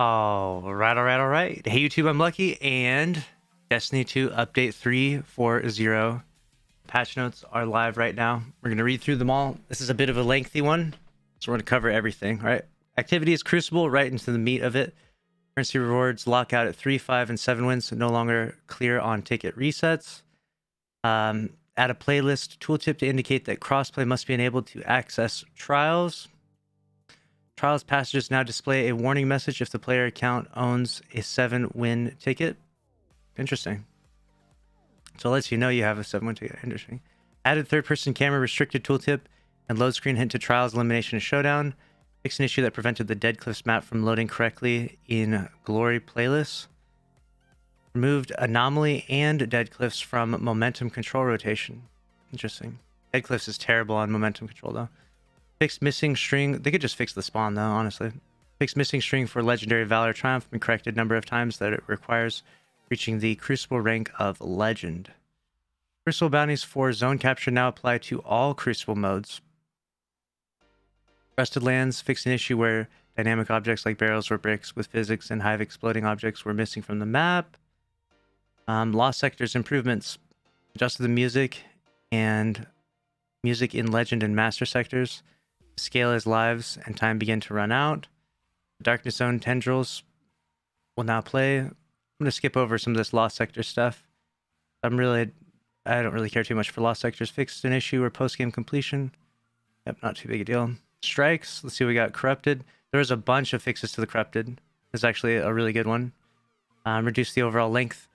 All right. Hey YouTube, I'm Lucky, and Destiny 2 Update 3.4.0 patch notes are live right now. We're going to read through them all. This is a bit of a lengthy one, so we're going to cover everything, right? Activities Crucible, right into the meat of it. Currency rewards, lockout at 3, 5, and 7 wins, so no longer clear on ticket resets. Add a playlist tooltip to indicate that crossplay must be enabled to access trials. Trials passages now display a warning message if the player account owns a 7-win ticket. Interesting. So it lets you know you have a 7-win ticket. Interesting. Added third-person camera restricted tooltip and load screen hint to Trials, Elimination, and Showdown. Fixed an issue that prevented the Dead Cliffs map from loading correctly in Glory playlists. Removed Anomaly and Dead Cliffs from momentum control rotation. Interesting. Dead Cliffs is terrible on momentum control, though. Fixed missing string. They could just fix the spawn, though, honestly. Fixed missing string for Legendary Valor Triumph and corrected number of times that it requires reaching the Crucible rank of Legend. Crucible bounties for zone capture now apply to all Crucible modes. Rusted Lands fixed an issue where dynamic objects like barrels or bricks with physics and hive exploding objects were missing from the map. Lost Sectors improvements. Adjusted the music and music in Legend and Master sectors. Scale as lives and time begin to run out. Darkness Zone tendrils will now play. I'm going to skip over some of this Lost Sector stuff. I don't really care too much for Lost Sectors. Fixed an issue or post-game completion. Yep, not too big a deal. Strikes. Let's see what we got. Corrupted. There was a bunch of fixes to the Corrupted. It's actually a really good one. Reduce the overall length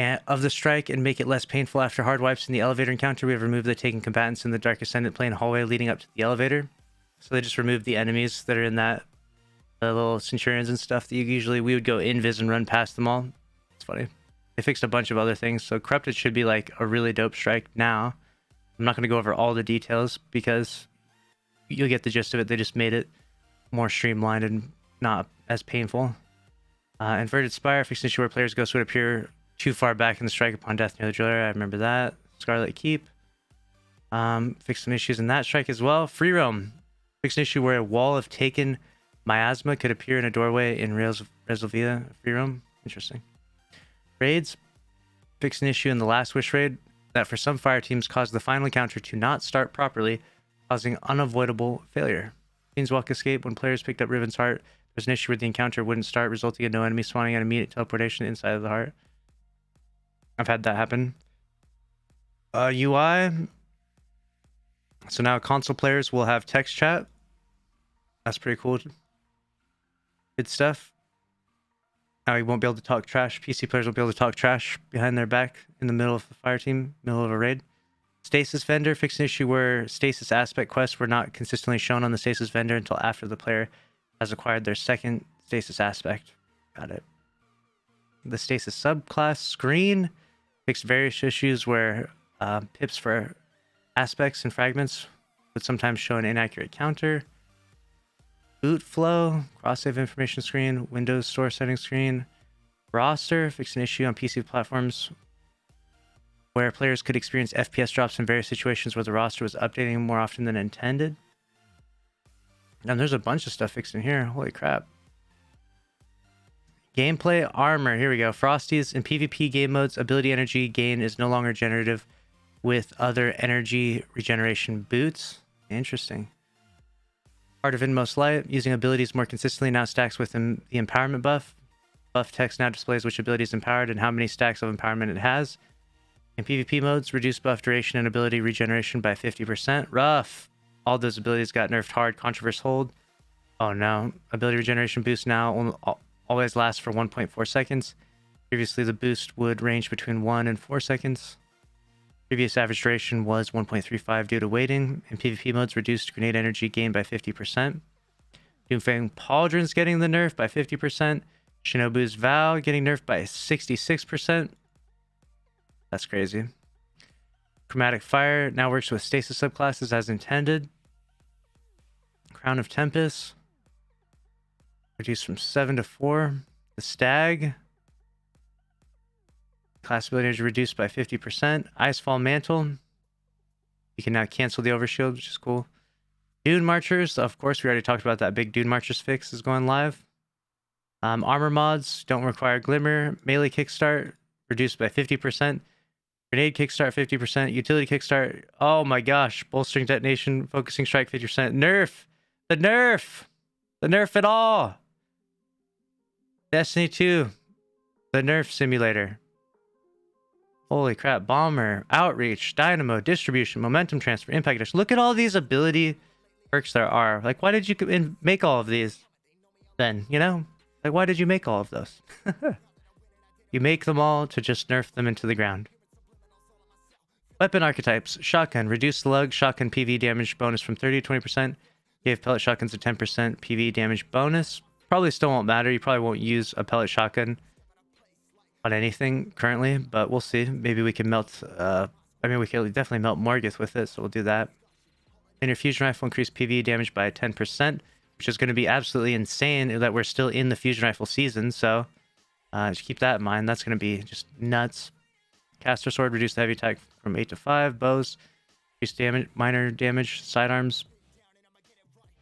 of the strike and make it less painful after hard wipes in the elevator encounter. We have removed the taken combatants in the Dark Ascendant plane hallway leading up to the elevator. So they just removed the enemies that are in that little Centurions and stuff that we would go invis and run past them all. It's funny. They fixed a bunch of other things. So Corrupted should be like a really dope strike now. I'm not going to go over all the details because you'll get the gist of it. They just made it more streamlined and not as painful. Inverted Spire fixed an issue where players' ghosts would appear too far back in the strike upon death near the driller. I remember that. Scarlet Keep. Fixed some issues in that strike as well. Free Roam. Fixed an issue where a wall of taken miasma could appear in a doorway in Resolvia Free Roam. Interesting. Raids. Fixed an issue in the Last Wish raid that for some fire teams caused the final encounter to not start properly, causing unavoidable failure. Fiend's Walk escape. When players picked up Riven's Heart, there's an issue where the encounter wouldn't start, resulting in no enemy spawning and immediate teleportation inside of the heart. I've had that happen. UI. So now console players will have text chat. That's pretty cool. Good stuff. Now you won't be able to talk trash. PC players will be able to talk trash behind their back in the middle of the fire team, middle of a raid. Stasis Vendor fixed an issue where stasis aspect quests were not consistently shown on the stasis vendor until after the player has acquired their second stasis aspect. Got it. The stasis subclass screen fixed various issues where pips for aspects and fragments would sometimes show an inaccurate counter. Boot flow, cross-save information screen, Windows Store settings screen. Roster fixed an issue on PC platforms where players could experience FPS drops in various situations where the roster was updating more often than intended. And there's a bunch of stuff fixed in here. Holy crap. Gameplay armor. Here we go. Frosties in PvP game modes, ability energy gain is no longer generative with other energy regeneration boots. Interesting. Heart of Inmost Light. Using abilities more consistently now stacks with the empowerment buff. Buff text now displays which ability is empowered and how many stacks of empowerment it has. In PvP modes, reduce buff duration and ability regeneration by 50%. Rough. All those abilities got nerfed hard. Controverse hold. Oh no. Ability regeneration boost now always lasts for 1.4 seconds. Previously, the boost would range between 1 and 4 seconds. Previous average duration was 1.35 due to waiting. In PvP modes, reduced grenade energy gain by 50%. Doomfang Pauldron's getting the nerf by 50%. Shinobu's Vow getting nerfed by 66%. That's crazy. Chromatic Fire now works with stasis subclasses as intended. Crown of Tempest. Reduced from 7 to 4. The Stag. Class ability is reduced by 50%. Icefall Mantle. You can now cancel the Overshield, which is cool. Dune Marchers. Of course, we already talked about that big Dune Marchers fix is going live. Armor mods don't require glimmer. Melee kickstart reduced by 50%. Grenade kickstart 50%. Utility kickstart. Oh my gosh. Bolstering detonation. Focusing strike 50%. Nerf. The nerf. The nerf it all. Destiny 2. The nerf simulator. Holy crap. Bomber. Outreach. Dynamo. Distribution. Momentum transfer. Impact dash. Look at all these ability perks there are. Like, why did you make all of these then? You know? Like, why did you make all of those? You make them all to just nerf them into the ground. Weapon archetypes. Shotgun. Reduce slug shotgun PV damage bonus from 30 to 20%. Gave pellet shotguns a 10% PV damage bonus. Probably still won't matter. You probably won't use a pellet shotgun on anything currently, but we'll see. Maybe we can melt... I mean, we can definitely melt Morgoth with it, so we'll do that. And your fusion rifle increase PV damage by 10%, which is going to be absolutely insane that we're still in the fusion rifle season, so just keep that in mind. That's going to be just nuts. Caster sword, reduce the heavy attack from 8 to 5. Bows, increase damage, minor damage. Sidearms,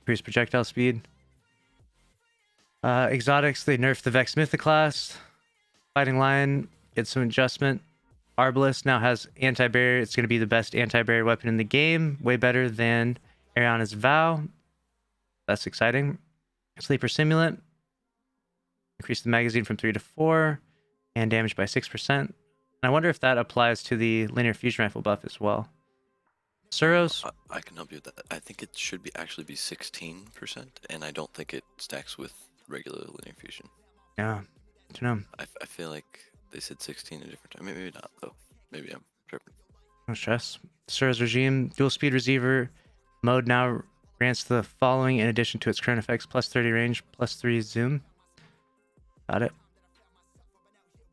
increase projectile speed. Exotics, they nerfed the Vex Mythoclast. Fighting Lion, get some adjustment. Arbalest now has anti-barrier. It's going to be the best anti-barrier weapon in the game. Way better than Ariana's Vow. That's exciting. Sleeper Simulant. Increase the magazine from 3 to 4. And damage by 6%. And I wonder if that applies to the linear fusion rifle buff as well. Suros. I can help you with that. I think it should be actually be 16%, and I don't think it stacks with regular linear fusion. Yeah, I don't know. I feel like they said 16 a different time. Maybe not, though. Maybe I'm tripping. No stress. Suros regime. Dual speed receiver mode now grants the following in addition to its current effects: plus 30 range, plus 3 zoom. Got it.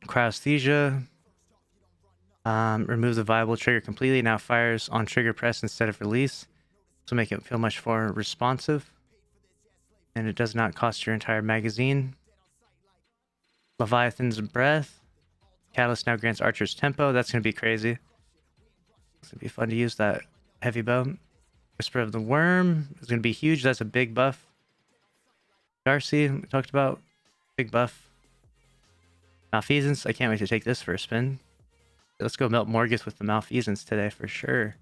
Cryosthesia. Remove the viable trigger completely. Now fires on trigger press instead of release. So make it feel much more responsive. And it does not cost your entire magazine. Leviathan's Breath. Catalyst now grants archers tempo. That's going to be crazy. It's going to be fun to use that heavy bow. Whisper of the Worm is going to be huge. That's a big buff. Darcy, we talked about. Big buff. Malfeasance. I can't wait to take this for a spin. Let's go melt Morgoth with the Malfeasance today for sure.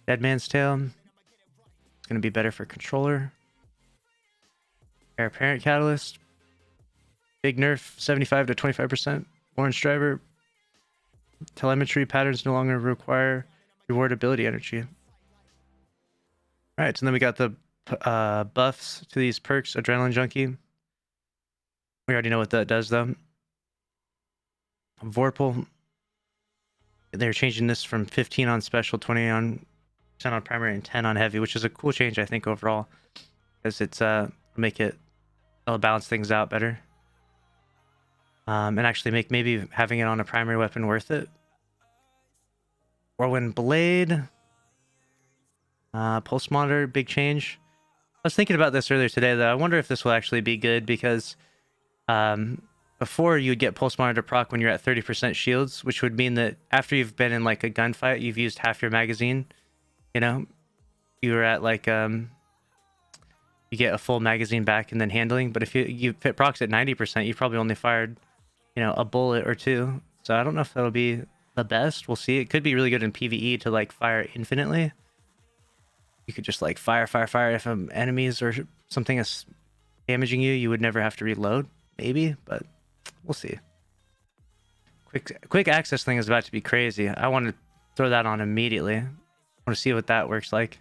Dead Man's Tale. It's going to be better for controller. Heir Apparent Catalyst. Big nerf, 75 to 25%. Orange Driver. Telemetry patterns no longer require reward ability energy. Alright, so then we got the buffs to these perks. Adrenaline Junkie. We already know what that does though. Vorpal. They're changing this from 15 on special, 20 on primary, and 10 on heavy, which is a cool change, I think, overall. Because it's it'll balance things out better. And actually make maybe having it on a primary weapon worth it. Whirlwind Blade. Pulse Monitor, big change. I was thinking about this earlier today, though. I wonder if this will actually be good, because before, you'd get Pulse Monitor proc when you're at 30% shields, which would mean that after you've been in like a gunfight, you've used half your magazine. You know, you were at like you get a full magazine back and then handling. But if you fit procs at 90%, you've probably only fired, you know, a bullet or two. So I don't know if that'll be the best. We'll see. It could be really good in PvE to like fire infinitely. You could just like fire if enemies or something is damaging you. You would never have to reload, maybe, but. We'll see. Quick access thing is about to be crazy. I want to throw that on immediately. I want to see what that works like.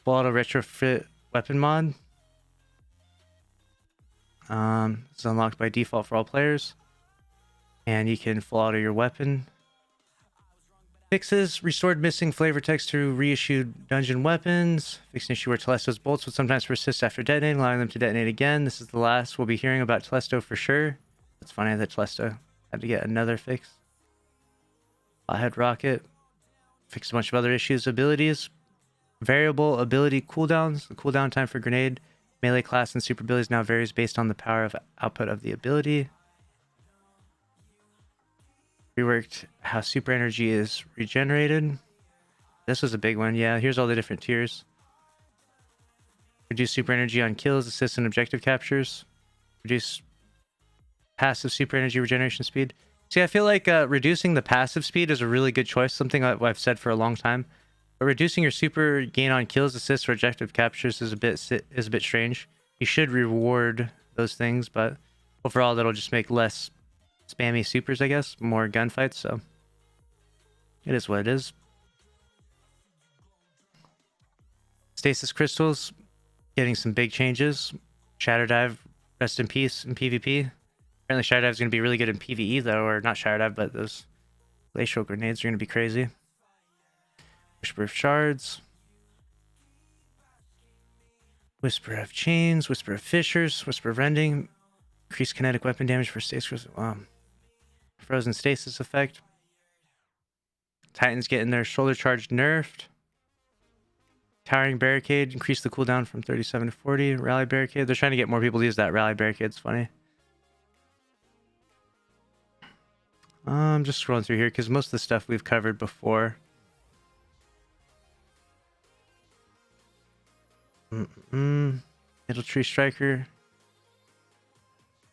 Full auto retrofit weapon mod. It's unlocked by default for all players. And you can full auto your weapon. Fixes. Restored missing flavor text through reissued dungeon weapons. Fixed an issue where Telesto's bolts would sometimes persist after detonating, allowing them to detonate again. This is the last we'll be hearing about Telesto for sure. It's funny that Telesto had to get another fix. Flathead Rocket. Fixed a bunch of other issues. Abilities. Variable ability cooldowns. The cooldown time for grenade, melee class, and super abilities now varies based on the power of output of the ability. Reworked how super energy is regenerated. This was a big one. Yeah, here's all the different tiers. Reduce super energy on kills, assists, and objective captures. Reduce passive super energy regeneration speed. See, I feel like reducing the passive speed is a really good choice, something I've said for a long time. But reducing your super gain on kills, assists, or objective captures is a bit strange. You should reward those things, but overall that'll just make less spammy supers, I guess, more gunfights. So it is what it is. Stasis crystals getting some big changes. Shatter Dive, rest in peace in PvP. Apparently Shatter Dive is going to be really good in PvE though, or not Shatter Dive, but those glacial grenades are going to be crazy. Whisper of Shards. Whisper of Chains, Whisper of Fissures, Whisper of Rending. Increased kinetic weapon damage for stasis. Frozen stasis effect. Titans getting their shoulder charge nerfed. Towering Barricade, increase the cooldown from 37 to 40. Rally Barricade, they're trying to get more people to use that Rally Barricade, it's funny. I'm just scrolling through here because most of the stuff we've covered before. Middle Tree Striker.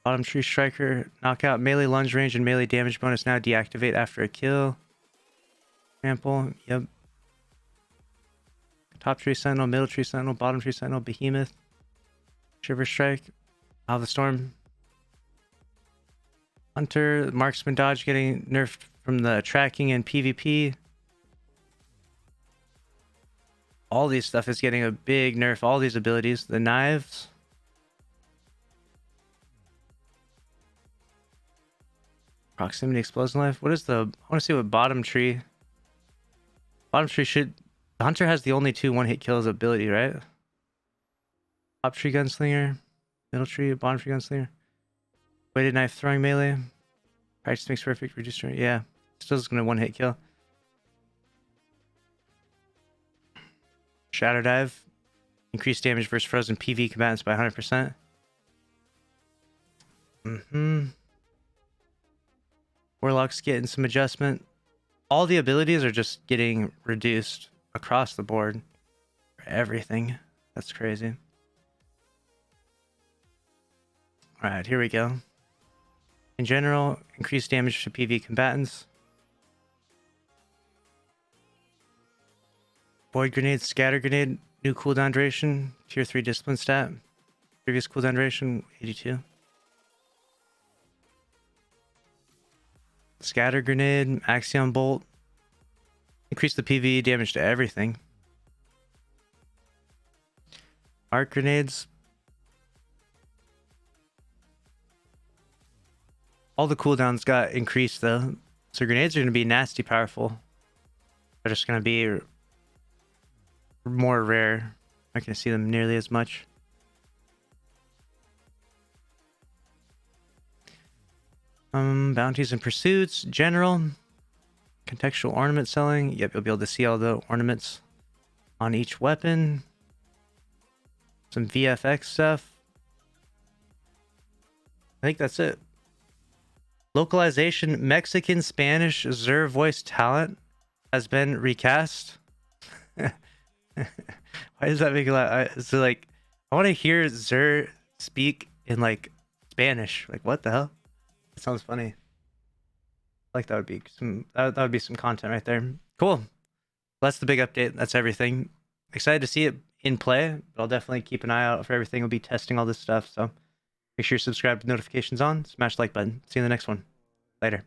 Bottom Tree Striker. Knockout, melee lunge range, and melee damage bonus now deactivate after a kill. Trample, yep. Top Tree Sentinel, Middle Tree Sentinel, Bottom Tree Sentinel, Behemoth. Shiver Strike. Out of the Storm. Hunter, Marksman Dodge getting nerfed from the tracking and PvP. All these stuff is getting a big nerf. All these abilities. The knives. Proximity Explosion Life. What is the... I want to see what Bottom Tree... Bottom Tree should... The Hunter has the only 2 one-hit kills ability, right? Top Tree Gunslinger. Middle Tree, Bottom Tree Gunslinger. Weighted Knife Throwing Melee. Practice makes perfect. Reduce strength. Yeah. Still just going to one-hit kill. Shatter Dive. Increased damage versus frozen PV combatants by 100%. Warlock's getting some adjustment. All the abilities are just getting reduced across the board for everything. That's crazy. Alright, here we go. In general, increased damage to PV combatants. Void Grenade, Scatter Grenade, new cooldown duration, tier 3 discipline stat. Previous cooldown duration, 82. Scatter Grenade, Axion Bolt. Increase the PvE damage to everything. Arc Grenades. All the cooldowns got increased though. So grenades are going to be nasty powerful. They're just going to be more rare. Not going to see them nearly as much. Bounties and pursuits, general. Contextual ornament selling. Yep, you'll be able to see all the ornaments on each weapon. Some VFX stuff. I think that's it. Localization, Mexican, Spanish, Zer voice talent has been recast. Why does that make a lot? So like, I want to hear Zer speak in like Spanish. Like, what the hell? That sounds funny. Like that would be some that would be some content right there. Cool. That's the big update. That's everything. Excited to see it in play, but I'll definitely keep an eye out for everything. We'll be testing all this stuff, so make sure you're subscribed with notifications on. Smash the like button. See you in the next one. Later.